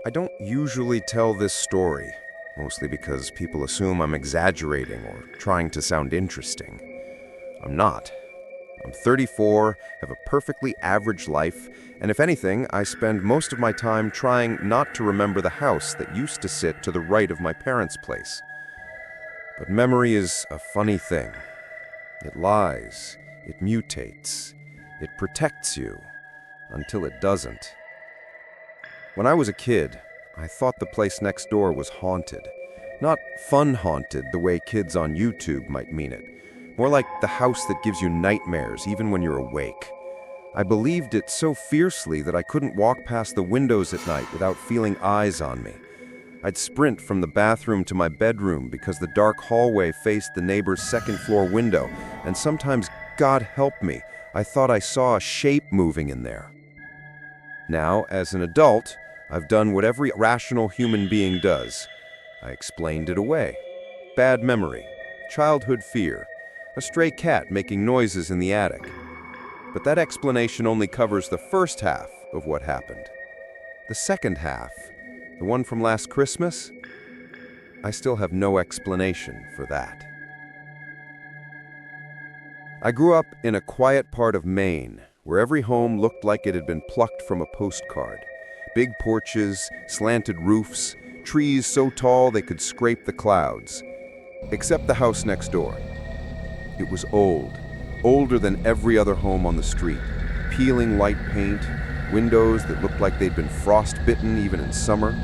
I don't usually tell this story, mostly because people assume I'm exaggerating or trying to sound interesting. I'm not. I'm 34, have a perfectly average life, and if anything, I spend most of my time trying not to remember the house that used to sit to the right of my parents' place. But memory is a funny thing. It lies, it mutates, it protects you, until it doesn't. When I was a kid, I thought the place next door was haunted. Not fun haunted the way kids on YouTube might mean it. More like the house that gives you nightmares even when you're awake. I believed it so fiercely that I couldn't walk past the windows at night without feeling eyes on me. I'd sprint from the bathroom to my bedroom because the dark hallway faced the neighbor's second-floor window, and sometimes, God help me, I thought I saw a shape moving in there. Now, as an adult, I've done what every rational human being does. I explained it away. Bad memory, childhood fear, a stray cat making noises in the attic. But that explanation only covers the first half of what happened. The second half, the one from last Christmas, I still have no explanation for that. I grew up in a quiet part of Maine, where every home looked like it had been plucked from a postcard. Big porches, slanted roofs, trees so tall they could scrape the clouds. Except the house next door. It was old, older than every other home on the street. Peeling white paint, windows that looked like they'd been frostbitten even in summer,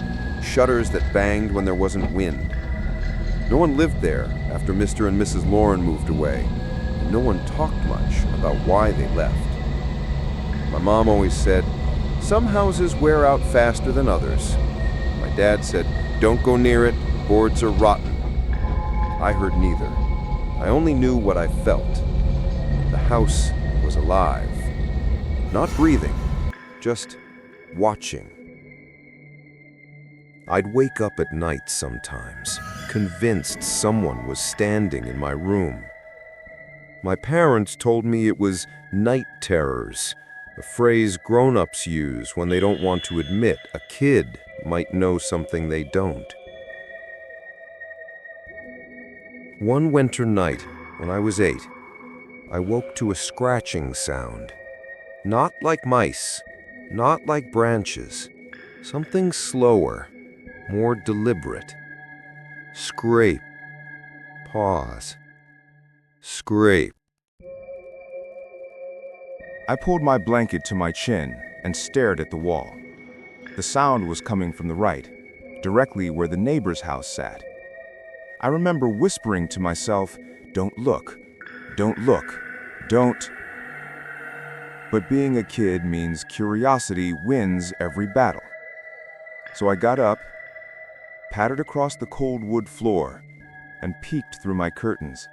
shutters that banged when there wasn't wind. No one lived there after Mr. and Mrs. Lauren moved away, and no one talked much about why they left. My mom always said, "Some houses wear out faster than others." My dad said, "Don't go near it, boards are rotten." I heard neither. I only knew what I felt. The house was alive. Not breathing, just watching. I'd wake up at night sometimes, convinced someone was standing in my room. My parents told me it was night terrors, a phrase grown-ups use when they don't want to admit a kid might know something they don't. One winter night, when I was 8, I woke to a scratching sound. Not like mice, not like branches, something slower, more deliberate. Scrape, pause, scrape. I pulled my blanket to my chin and stared at the wall. The sound was coming from the right, directly where the neighbor's house sat. I remember whispering to myself, "Don't look, don't look, don't." But being a kid means curiosity wins every battle. So I got up, pattered across the cold wood floor, and peeked through my curtains.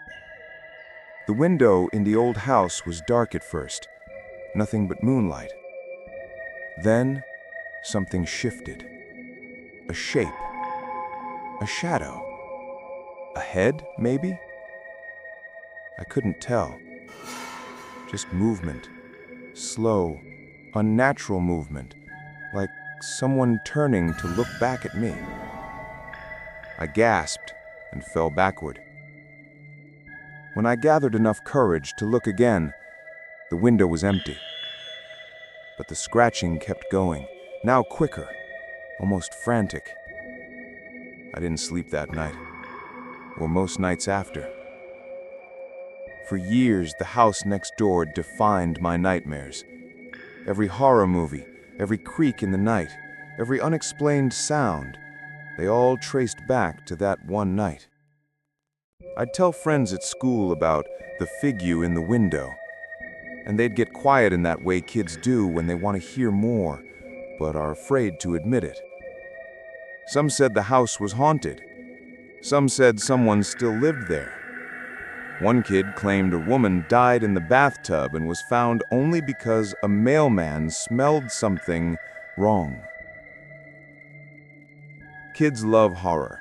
The window in the old house was dark at first, nothing but moonlight. Then, something shifted. A shape. A shadow. A head, maybe? I couldn't tell. Just movement. Slow, unnatural movement, like someone turning to look back at me. I gasped and fell backward. When I gathered enough courage to look again, the window was empty. But the scratching kept going, now quicker, almost frantic. I didn't sleep that night, or most nights after. For years, the house next door defined my nightmares. Every horror movie, every creak in the night, every unexplained sound, they all traced back to that one night. I'd tell friends at school about the figure in the window, and they'd get quiet in that way kids do when they want to hear more, but are afraid to admit it. Some said the house was haunted. Some said someone still lived there. One kid claimed a woman died in the bathtub and was found only because a mailman smelled something wrong. Kids love horror.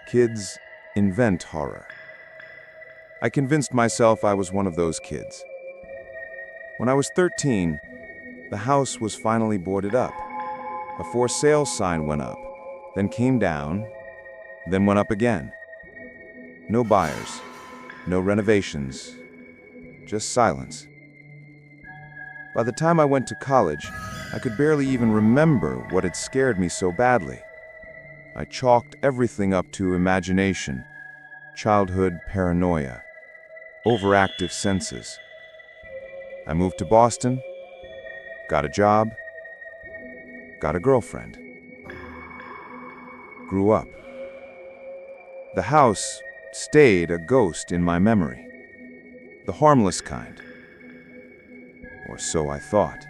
Kids invent horror. I convinced myself I was one of those kids. When I was 13, the house was finally boarded up. A for sale sign went up, then came down, then went up again. No buyers, no renovations, just silence. By the time I went to college, I could barely even remember what had scared me so badly. I chalked everything up to imagination, childhood paranoia, overactive senses. I moved to Boston, got a job, got a girlfriend, grew up. The house stayed a ghost in my memory, the harmless kind, or so I thought.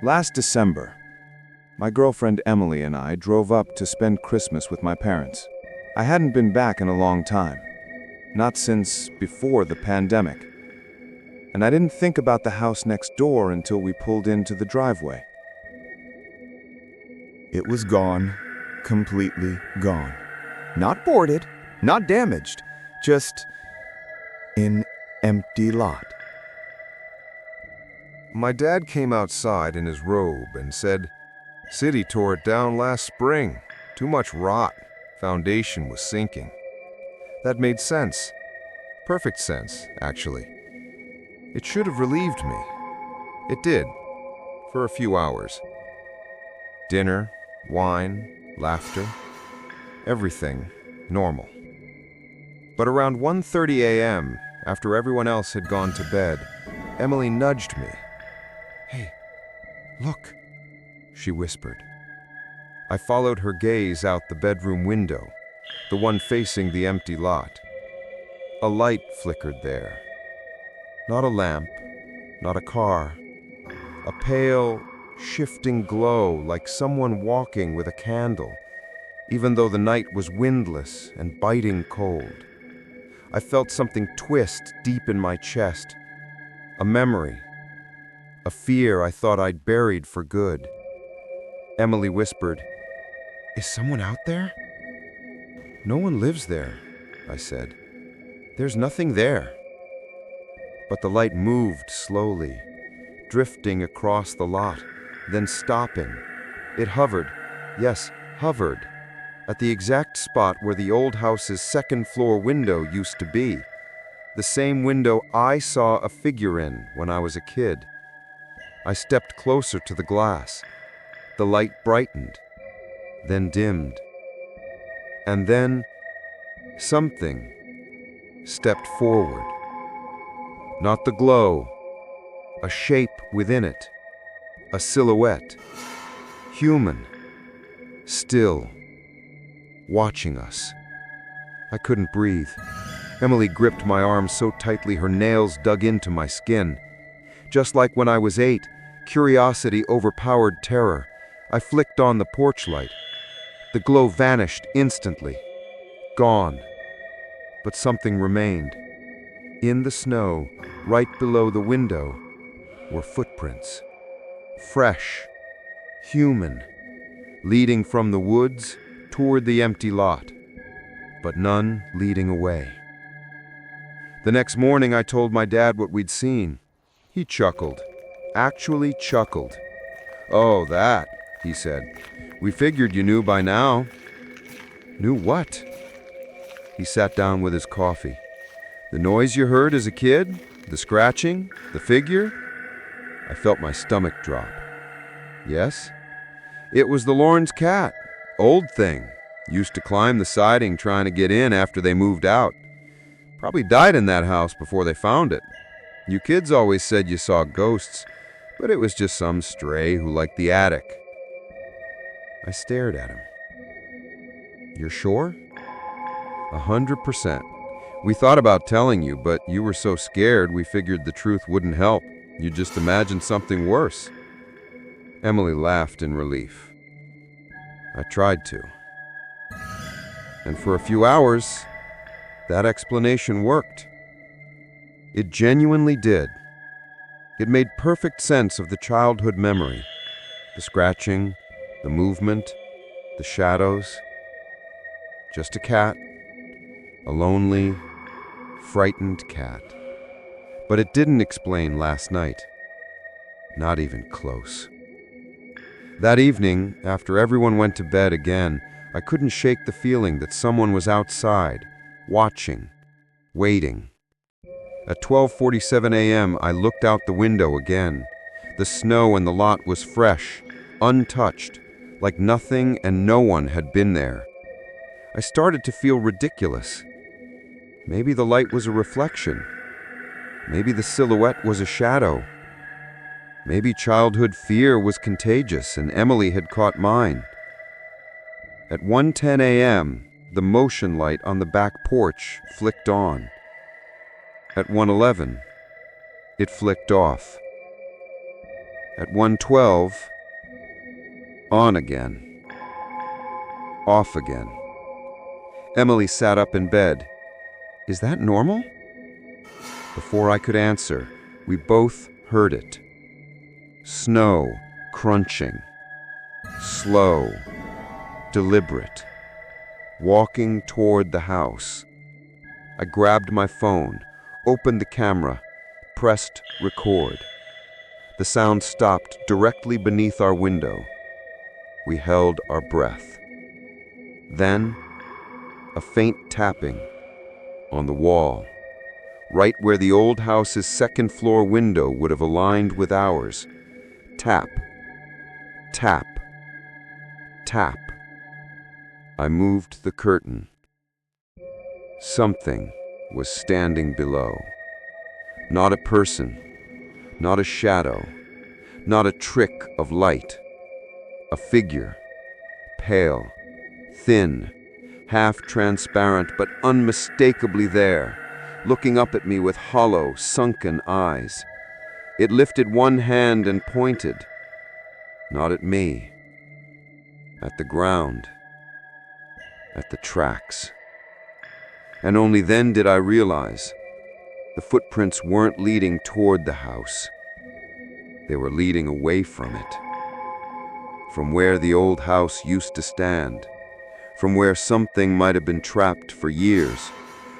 Last December, my girlfriend Emily and I drove up to spend Christmas with my parents. I hadn't been back in a long time, not since before the pandemic, and I didn't think about the house next door until we pulled into the driveway. It was gone, completely gone. Not boarded, not damaged, just an empty lot. My dad came outside in his robe and said, "City tore it down last spring. Too much rot. Foundation was sinking." That made sense. Perfect sense, actually. It should have relieved me. It did, for a few hours. Dinner, wine, laughter, everything normal. But around 1:30 a.m., after everyone else had gone to bed, Emily nudged me. "Hey, look," she whispered. I followed her gaze out the bedroom window, the one facing the empty lot. A light flickered there. Not a lamp, not a car. A pale, shifting glow like someone walking with a candle, even though the night was windless and biting cold. I felt something twist deep in my chest. A memory. A fear I thought I'd buried for good. Emily whispered, "Is someone out there?" "No one lives there," I said. "There's nothing there." But the light moved slowly, drifting across the lot, then stopping. It hovered, yes, hovered, at the exact spot where the old house's second-floor window used to be. The same window I saw a figure in when I was a kid. I stepped closer to the glass. The light brightened, then dimmed. And then something stepped forward. Not the glow, a shape within it, a silhouette, human, still, watching us. I couldn't breathe. Emily gripped my arm so tightly her nails dug into my skin. Just like when I was 8, curiosity overpowered terror. I flicked on the porch light. The glow vanished instantly. Gone. But something remained. In the snow, right below the window, were footprints. Fresh, human, leading from the woods toward the empty lot, but none leading away. The next morning, I told my dad what we'd seen. He chuckled, actually chuckled. "Oh, that," he said. "We figured you knew by now." "Knew what?" He sat down with his coffee. "The noise you heard as a kid? The scratching? The figure?" I felt my stomach drop. "Yes?" "It was the Lorne's cat. Old thing. Used to climb the siding trying to get in after they moved out. Probably died in that house before they found it. You kids always said you saw ghosts, but it was just some stray who liked the attic." I stared at him. "You're sure?" 100%. We thought about telling you, but you were so scared we figured the truth wouldn't help. You'd just imagine something worse." Emily laughed in relief. I tried to. And for a few hours, that explanation worked. It genuinely did. It made perfect sense of the childhood memory. The scratching, the movement, the shadows. Just a cat. A lonely, frightened cat. But it didn't explain last night. Not even close. That evening, after everyone went to bed again, I couldn't shake the feeling that someone was outside, watching, waiting. At 12:47 a.m., I looked out the window again. The snow in the lot was fresh, untouched, like nothing and no one had been there. I started to feel ridiculous. Maybe the light was a reflection. Maybe the silhouette was a shadow. Maybe childhood fear was contagious and Emily had caught mine. At 1:10 a.m., the motion light on the back porch flicked on. At 1:11, it flicked off. At 1:12, on again. Off again. Emily sat up in bed. Is that normal? Before I could answer, we both heard it. Snow crunching. Slow. Deliberate. Walking toward the house. I grabbed my phone, opened the camera, pressed record. The sound stopped directly beneath our window. We held our breath. Then, a faint tapping on the wall, right where the old house's second-floor window would have aligned with ours. Tap, tap, tap. I moved the curtain. Something was standing below. Not a person, not a shadow, not a trick of light. A figure, pale, thin, half-transparent but unmistakably there, looking up at me with hollow, sunken eyes. It lifted one hand and pointed, not at me, at the ground, at the tracks. And only then did I realize the footprints weren't leading toward the house. They were leading away from it. From where the old house used to stand. From where something might have been trapped for years.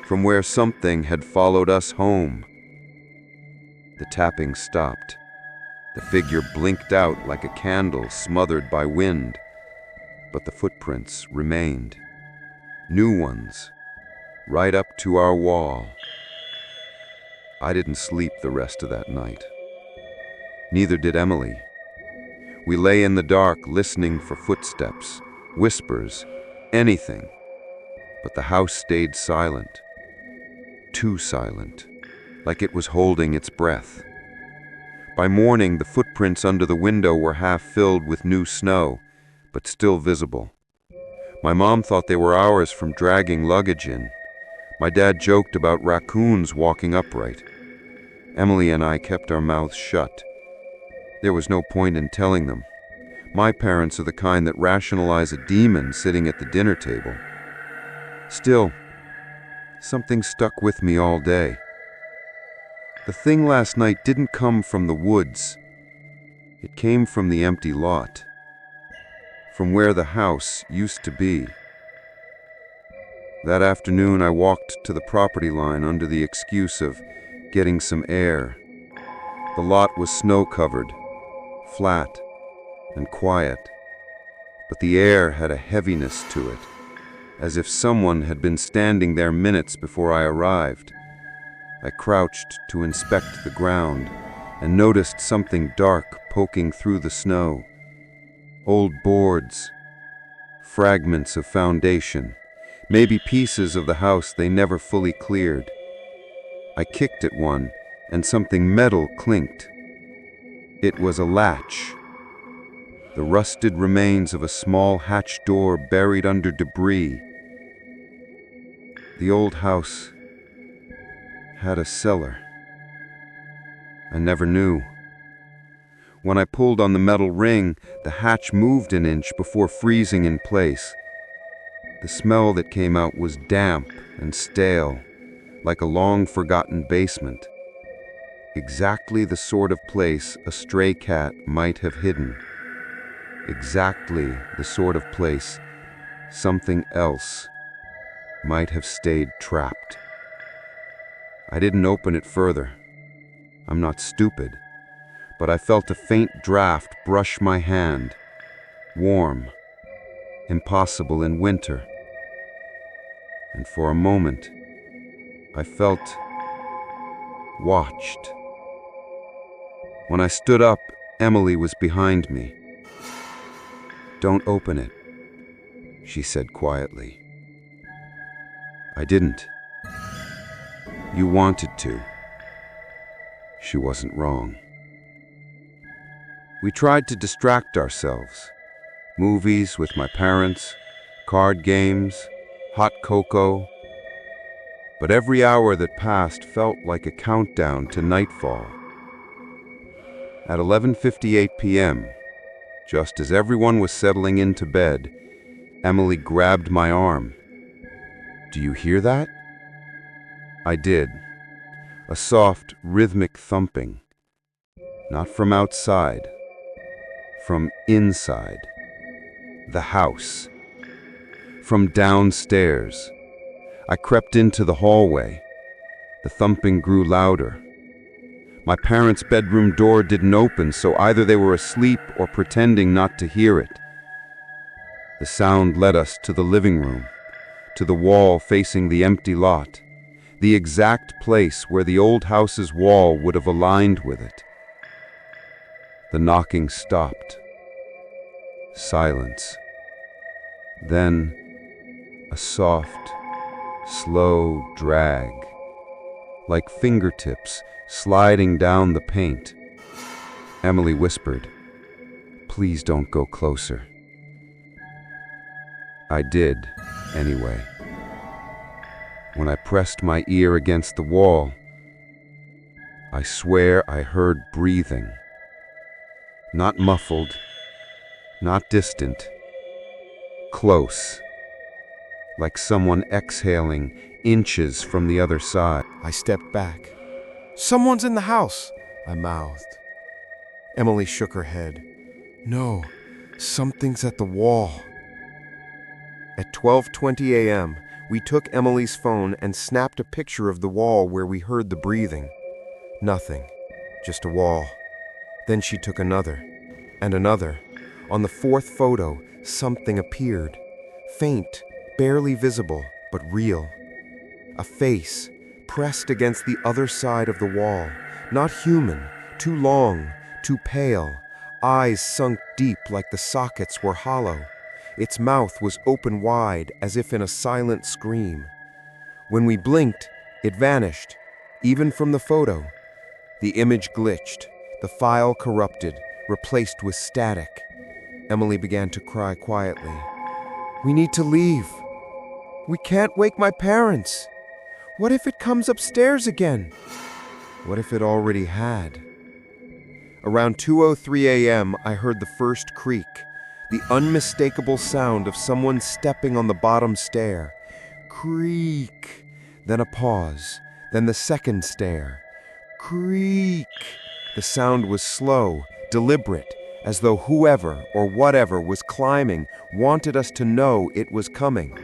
From where something had followed us home. The tapping stopped. The figure blinked out like a candle smothered by wind. But the footprints remained. New ones. Right up to our wall. I didn't sleep the rest of that night. Neither did Emily. We lay in the dark listening for footsteps, whispers, anything. But the house stayed silent. Too silent, like it was holding its breath. By morning, the footprints under the window were half filled with new snow, but still visible. My mom thought they were ours from dragging luggage in. My dad joked about raccoons walking upright. Emily and I kept our mouths shut. There was no point in telling them. My parents are the kind that rationalize a demon sitting at the dinner table. Still, something stuck with me all day. The thing last night didn't come from the woods. It came from the empty lot. From where the house used to be. That afternoon, I walked to the property line under the excuse of getting some air. The lot was snow-covered, flat, and quiet, but the air had a heaviness to it, as if someone had been standing there minutes before I arrived. I crouched to inspect the ground and noticed something dark poking through the snow. Old boards, fragments of foundation, maybe pieces of the house they never fully cleared. I kicked at one, and something metal clinked. It was a latch. The rusted remains of a small hatch door buried under debris. The old house had a cellar. I never knew. When I pulled on the metal ring, the hatch moved an inch before freezing in place. The smell that came out was damp and stale, like a long-forgotten basement. Exactly the sort of place a stray cat might have hidden. Exactly the sort of place something else might have stayed trapped. I didn't open it further. I'm not stupid, but I felt a faint draft brush my hand, warm, impossible in winter. And for a moment, I felt watched. When I stood up, Emily was behind me. "Don't open it," she said quietly. I didn't. "You wanted to." She wasn't wrong. We tried to distract ourselves. Movies with my parents, card games, hot cocoa. But every hour that passed felt like a countdown to nightfall. At 11:58 p.m., just as everyone was settling into bed, Emily grabbed my arm. "Do you hear that?" I did. A soft, rhythmic thumping. Not from outside, from inside. The house. From downstairs. I crept into the hallway. The thumping grew louder. My parents' bedroom door didn't open, so either they were asleep or pretending not to hear it. The sound led us to the living room, to the wall facing the empty lot, the exact place where the old house's wall would have aligned with it. The knocking stopped. Silence. Then a soft, slow drag, like fingertips sliding down the paint. Emily whispered, "Please don't go closer." I did, anyway. When I pressed my ear against the wall, I swear I heard breathing. Not muffled, not distant. Close. Like someone exhaling inches from the other side. I stepped back. "Someone's in the house," I mouthed. Emily shook her head. "No, something's at the wall." At 12:20 a.m., we took Emily's phone and snapped a picture of the wall where we heard the breathing. Nothing, just a wall. Then she took another, and another. On the fourth photo, something appeared. Faint, barely visible, but real. A face, pressed against the other side of the wall. Not human, too long, too pale. Eyes sunk deep like the sockets were hollow. Its mouth was open wide, as if in a silent scream. When we blinked, it vanished, even from the photo. The image glitched, the file corrupted, replaced with static. Emily began to cry quietly. "We need to leave. We can't wake my parents. What if it comes upstairs again?" What if it already had? Around 2:03 a.m., I heard the first creak, the unmistakable sound of someone stepping on the bottom stair. Creak. Then a pause, then the second stair. Creak. The sound was slow, deliberate, as though whoever or whatever was climbing wanted us to know it was coming.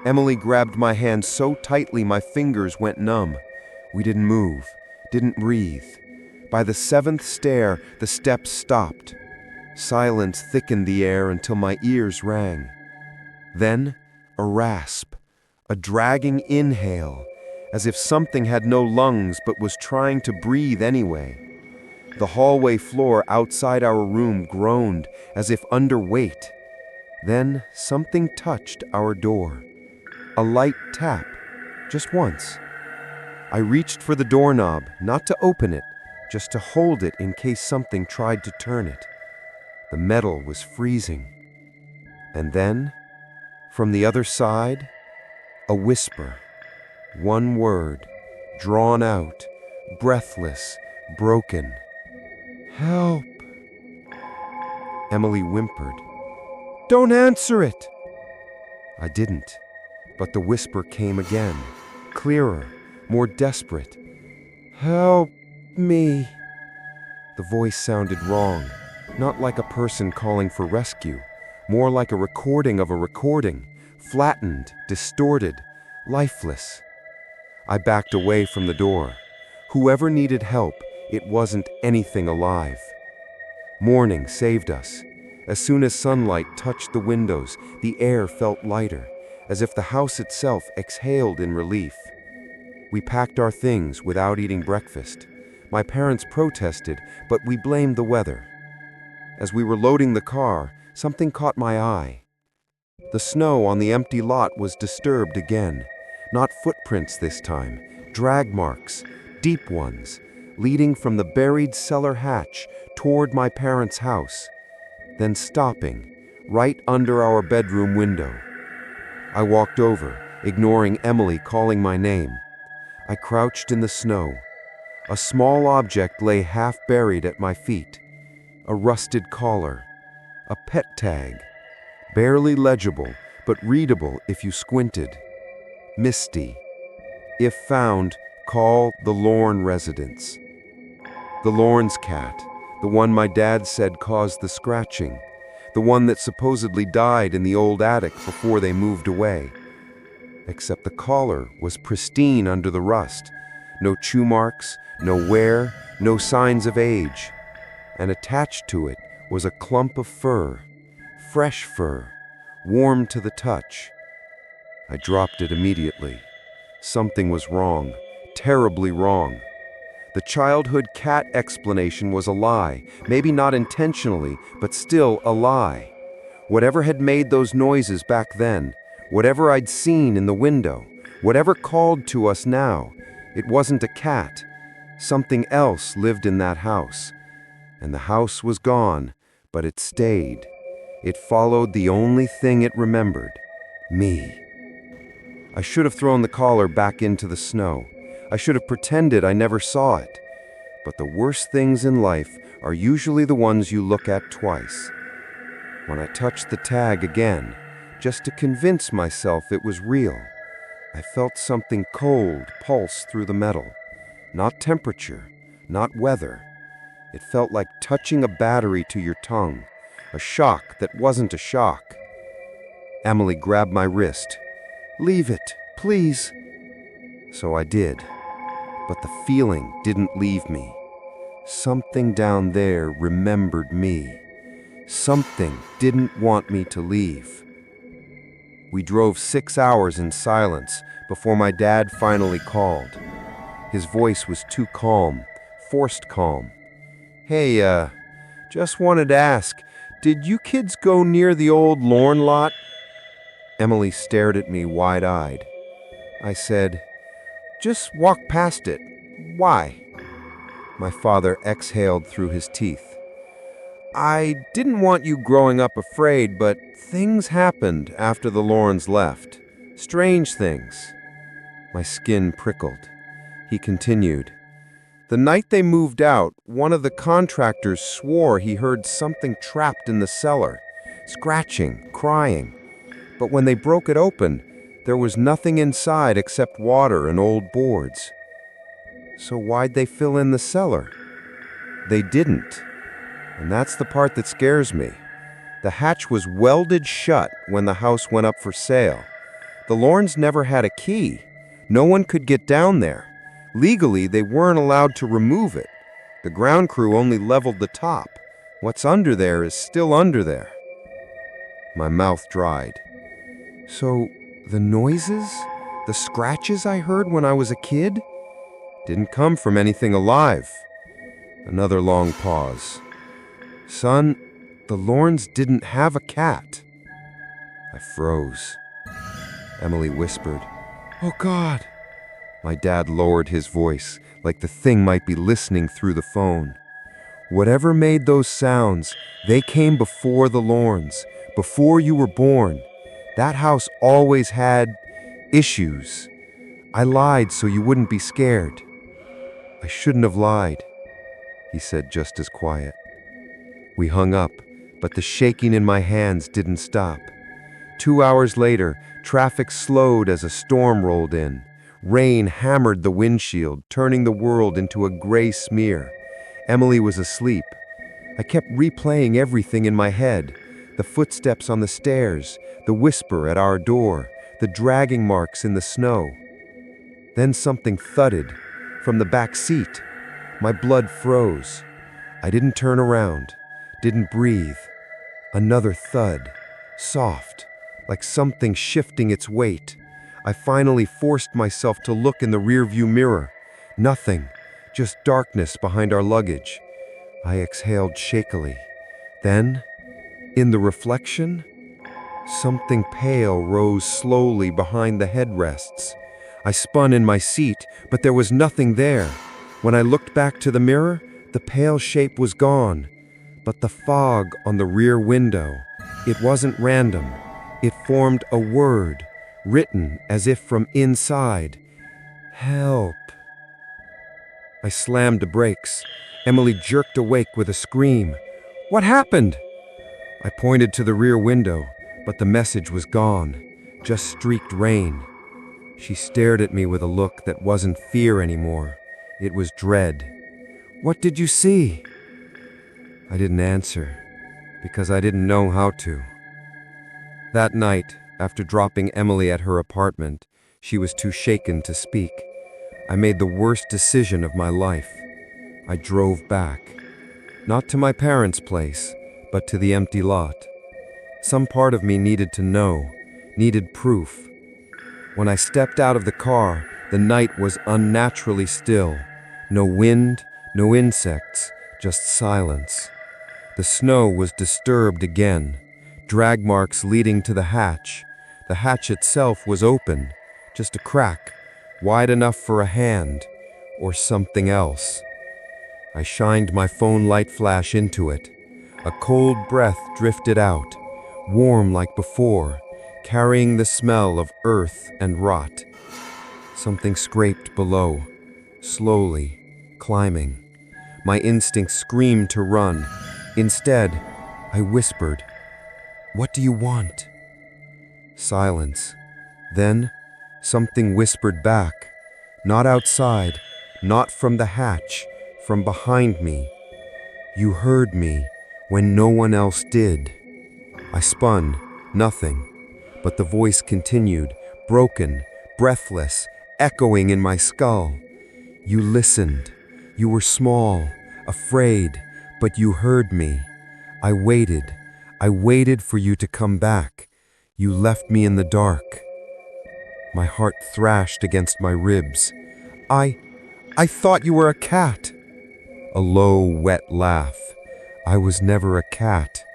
Emily grabbed my hand so tightly my fingers went numb. We didn't move, didn't breathe. By the seventh stair, the steps stopped. Silence thickened the air until my ears rang. Then, a rasp, a dragging inhale, as if something had no lungs but was trying to breathe anyway. The hallway floor outside our room groaned as if under weight. Then something touched our door. A light tap, just once. I reached for the doorknob, not to open it, just to hold it in case something tried to turn it. The metal was freezing. And then, from the other side, a whisper. One word, drawn out, breathless, broken. "Help." Emily whimpered. "Don't answer it." I didn't, but the whisper came again, clearer, more desperate. "Help me." The voice sounded wrong, not like a person calling for rescue, more like a recording of a recording, flattened, distorted, lifeless. I backed away from the door. Whoever needed help, it wasn't anything alive. Morning saved us. As soon as sunlight touched the windows, the air felt lighter, as if the house itself exhaled in relief. We packed our things without eating breakfast. My parents protested, but we blamed the weather. As we were loading the car, something caught my eye. The snow on the empty lot was disturbed again. Not footprints this time, drag marks, deep ones, leading from the buried cellar hatch toward my parents' house, then stopping right under our bedroom window. I walked over, ignoring Emily calling my name. I crouched in the snow. A small object lay half buried at my feet. A rusted collar. A pet tag. Barely legible, but readable if you squinted. Misty. If found, call the Lorne residence. The Lorne's cat, the one my dad said caused the scratching, the one that supposedly died in the old attic before they moved away. Except the collar was pristine under the rust. No chew marks, no wear, no signs of age. And attached to it was a clump of fur, fresh fur, warm to the touch. I dropped it immediately. Something was wrong, terribly wrong. The childhood cat explanation was a lie, maybe not intentionally, but still a lie. Whatever had made those noises back then, whatever I'd seen in the window, whatever called to us now, it wasn't a cat. Something else lived in that house. And the house was gone, but it stayed. It followed the only thing it remembered, me. I should have thrown the collar back into the snow. I should have pretended I never saw it. But the worst things in life are usually the ones you look at twice. When I touched the tag again, just to convince myself it was real, I felt something cold pulse through the metal. Not temperature, not weather. It felt like touching a battery to your tongue, a shock that wasn't a shock. Emily grabbed my wrist. "Leave it, please." So I did. But the feeling didn't leave me. Something down there remembered me. Something didn't want me to leave. We drove 6 hours in silence before my dad finally called. His voice was too calm, forced calm. "Hey, just wanted to ask, did you kids go near the old Lorne lot?" Emily stared at me wide-eyed. I said, "Just walk past it. Why?" My father exhaled through his teeth. "I didn't want you growing up afraid, but things happened after the Lornes left. Strange things." My skin prickled. He continued. "The night they moved out, one of the contractors swore he heard something trapped in the cellar, scratching, crying. But when they broke it open, there was nothing inside except water and old boards." So why'd they fill in the cellar? They didn't. And that's the part that scares me. The hatch was welded shut when the house went up for sale. The Lornes never had a key. No one could get down there. Legally, they weren't allowed to remove it. The ground crew only leveled the top. What's under there is still under there. My mouth dried. So, the noises? The scratches I heard when I was a kid? Didn't come from anything alive. Another long pause. "Son, the Lornes didn't have a cat." I froze. Emily whispered, "Oh God." My dad lowered his voice, like the thing might be listening through the phone. "Whatever made those sounds, they came before the Lornes, before you were born. That house always had issues. I lied so you wouldn't be scared." "I shouldn't have lied," he said just as quiet. We hung up, but the shaking in my hands didn't stop. 2 hours later, traffic slowed as a storm rolled in. Rain hammered the windshield, turning the world into a gray smear. Emily was asleep. I kept replaying everything in my head. The footsteps on the stairs, the whisper at our door, the dragging marks in the snow. Then something thudded from the back seat. My blood froze. I didn't turn around, didn't breathe, Another thud, soft, like something shifting its weight. I finally forced myself to look in the rearview mirror. Nothing, just darkness behind our luggage. I exhaled shakily. Then, in the reflection, something pale rose slowly behind the headrests. I spun in my seat, but there was nothing there. When I looked back to the mirror, the pale shape was gone. But the fog on the rear window, it wasn't random. It formed a word, written as if from inside. Help. I slammed the brakes. Emily jerked awake with a scream. What happened? I pointed to the rear window, but the message was gone, just streaked rain. She stared at me with a look that wasn't fear anymore. It was dread. What did you see? I didn't answer, because I didn't know how to. That night, after dropping Emily at her apartment, she was too shaken to speak. I made the worst decision of my life. I drove back. Not to my parents' place, but to the empty lot. Some part of me needed to know, needed proof. When I stepped out of the car, the night was unnaturally still. No wind, no insects, just silence. The snow was disturbed again, drag marks leading to the hatch. The hatch itself was open, just a crack, wide enough for a hand, or something else. I shined my phone light flash into it. A cold breath drifted out, warm like before, carrying the smell of earth and rot. Something scraped below, slowly, climbing. My instinct screamed to run. Instead, I whispered, "What do you want?" Silence. Then, something whispered back. Not outside, not from the hatch, from behind me. You heard me when no one else did. I spun, nothing. But the voice continued, broken, breathless, echoing in my skull. You listened. You were small, afraid, but you heard me. I waited. I waited for you to come back. You left me in the dark. My heart thrashed against my ribs. I thought you were a cat. A low, wet laugh. I was never a cat.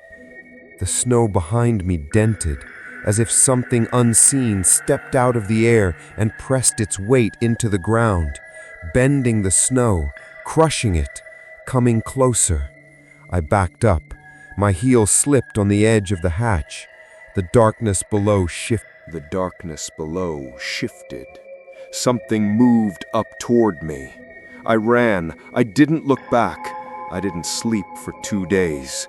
The snow behind me dented, as if something unseen stepped out of the air and pressed its weight into the ground, bending the snow, crushing it, coming closer. I backed up. My heel slipped on the edge of the hatch. The darkness below shifted. Something moved up toward me. I ran. I didn't look back. I didn't sleep for 2 days.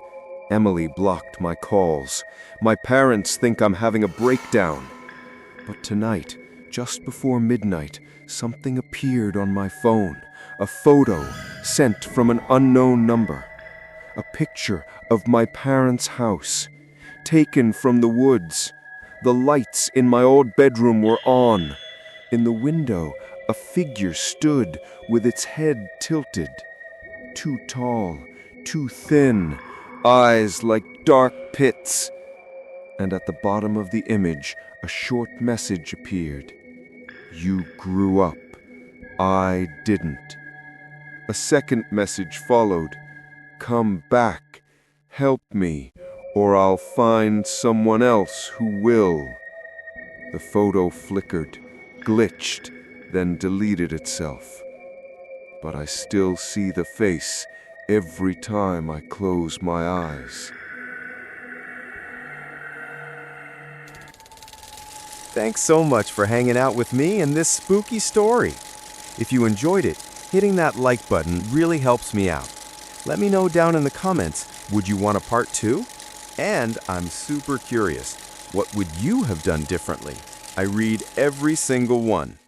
Emily blocked my calls. My parents think I'm having a breakdown. But tonight, just before midnight, something appeared on my phone. A photo sent from an unknown number. A picture of my parents' house, taken from the woods. The lights in my old bedroom were on. In the window, a figure stood with its head tilted. Too tall, too thin, eyes like dark pits. And at the bottom of the image, a short message appeared. You grew up. I didn't. A second message followed. Come back. Help me, or I'll find someone else who will. The photo flickered, glitched, then deleted itself. But I still see the face every time I close my eyes. Thanks so much for hanging out with me in this spooky story. If you enjoyed it, hitting that like button really helps me out. Let me know down in the comments, would you want a part 2? And I'm super curious, what would you have done differently? I read every single one.